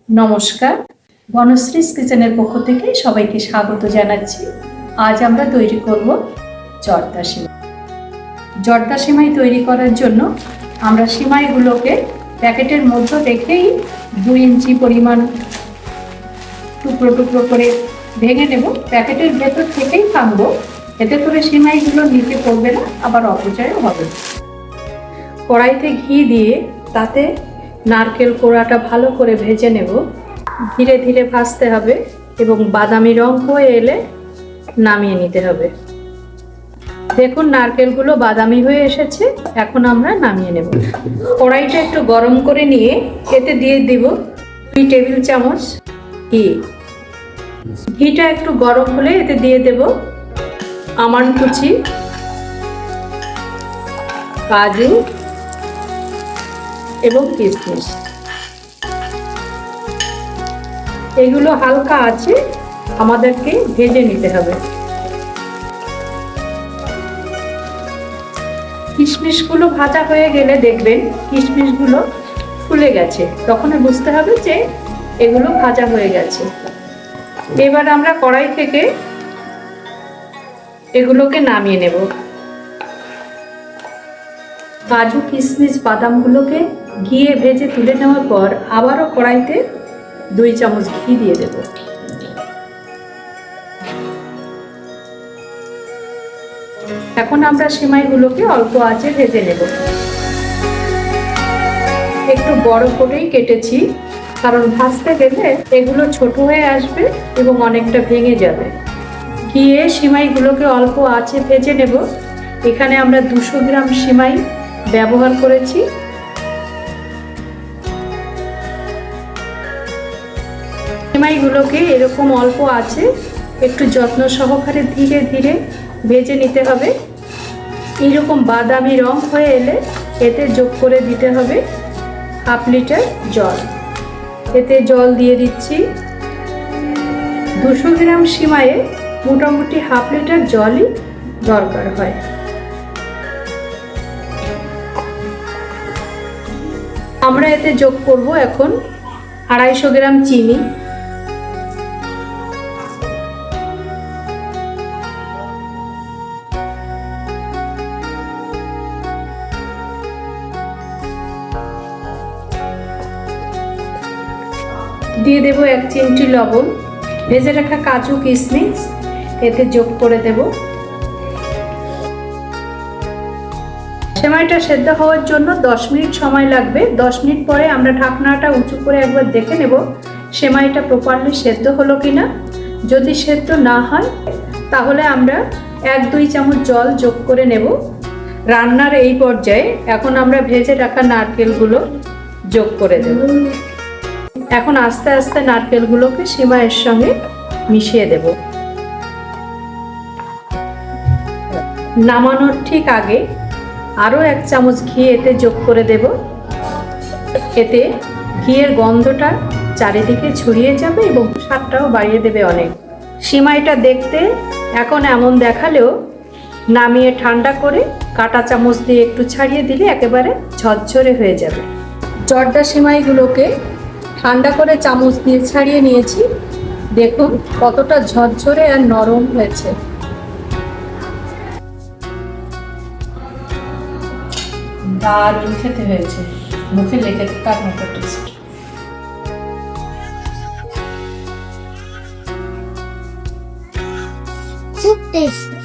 নমস্কার, বনশ্রীস কিচেনের পক্ষ থেকে সবাইকে স্বাগত জানাচ্ছি। আজ আমরা তৈরি করব জর্দা সিমাই। জর্দা সিমাই তৈরি করার জন্য আমরা সিমাইগুলোকে প্যাকেটের মধ্যে রেখেই 2 ইঞ্চি পরিমাণ টুকরো টুকরো করে ভেঙে নেব। প্যাকেটের ভেতর থেকেই ভাঙবো, এতে করে সিমাইগুলো নিচে পড়বে না, আবার অপচয়ও হবে। কড়াইতে ঘি দিয়ে তাতে নারকেল কোড়াটা ভালো করে ভেজে নেব। ধীরে ধীরে ভাজতে হবে এবং বাদামি রং হয়ে এলে নামিয়ে নিতে হবে। দেখুন নারকেলগুলো বাদামি হয়ে এসেছে, এখন আমরা নামিয়ে নেব। কড়াইটা একটু গরম করে নিয়ে এতে দিয়ে দিব 2 টেবিল চামচ ঘি। ঘিটা একটু গরম হলে এতে দিয়ে দেব আমন্ড কুচি, কাজু এবং কিশমিশ। এগুলো হালকা আছে আমাদেরকে ভেজে নিতে হবে। কিশমিশগুলো ভাজা হয়ে গেলে দেখবেন কিশমিশগুলো ফুলে গেছে, তখন বুঝতে হবে যে এগুলো ভাজা হয়ে গেছে। এবার আমরা কড়াই থেকে এগুলোকে নামিয়ে নেব। কাজু কিশমিশ বাদামগুলোকে ঘিয়ে ভেজে তুলে নেওয়ার পর আবারও কড়াইতে 2 চামচ ঘি দিয়ে দেব। এখন আমরা সিমাইগুলোকে অল্প আঁচে ভেজে নেব। একটু বড় করেই কেটেছি, কারণ ভাজতে গেলে এগুলো ছোট হয়ে আসবে এবং অনেকটা ভেঙে যাবে। ঘিয়ে সিমাইগুলোকে অল্প আঁচে ভেজে নেব। এখানে আমরা 200 গ্রাম সিমাই ব্যবহার করেছি। সিমাইগুলোকে এরকম অল্প আছে একটু যত্ন সহকারে ধীরে ধীরে ভেজে নিতে হবে। এইরকম বাদামি রং হয়ে এলে এতে যোগ করে দিতে হবে 1/2 লিটার জল। এতে জল দিয়ে দিচ্ছি। 200 গ্রাম সিমাইয়ে মোটামুটি 1/2 লিটার জলই দরকার হয়। আমরা এতে যোগ করব এখন 250 গ্রাম চিনি। দিয়ে দেব 1 চিমটি লবণ। ভেজে রাখা কাজু কিশমিশ এতে যোগ করে দেব। সিমাইটা সেদ্ধ হওয়ার জন্য 10 মিনিট সময় লাগবে। 10 মিনিট পরে আমরা ঢাকনাটা উঁচু করে একবার দেখে নেব সিমাইটা প্রপারলি সেদ্ধ হলো কিনা। যদি সেদ্ধ না হয় তাহলে আমরা 1-2 চামচ জল যোগ করে নেব। রান্নার এই পর্যায়ে এখন আমরা ভেজে রাখা নারকেলগুলো যোগ করে দেব। এখন আস্তে আস্তে নারকেলগুলোকে সিমাইয়ের সঙ্গে মিশিয়ে দেব। নামানোর ঠিক আগে আরও 1 চামচ ঘি এতে যোগ করে দেব। এতে ঘিয়ের গন্ধটা চারিদিকে ছড়িয়ে যাবে এবং স্বাদটাও বাড়িয়ে দেবে অনেক। সিমাইটা দেখতে এখন এমন দেখালেও নামিয়ে ঠান্ডা করে কাঁটা চামচ দিয়ে একটু ছাড়িয়ে দিলে একেবারে ঝরঝরে হয়ে যাবে। জর্দা সিমাইগুলোকে ঠান্ডা করে চামচ দিয়ে ছাড়িয়ে নিয়েছি। দেখুন কতটা ঝরঝরে আর নরম হয়েছে। দারুণ খেতে হয়েছে, মুখে লেগে থাকার মতো টেস্ট। খুব টেস্টি।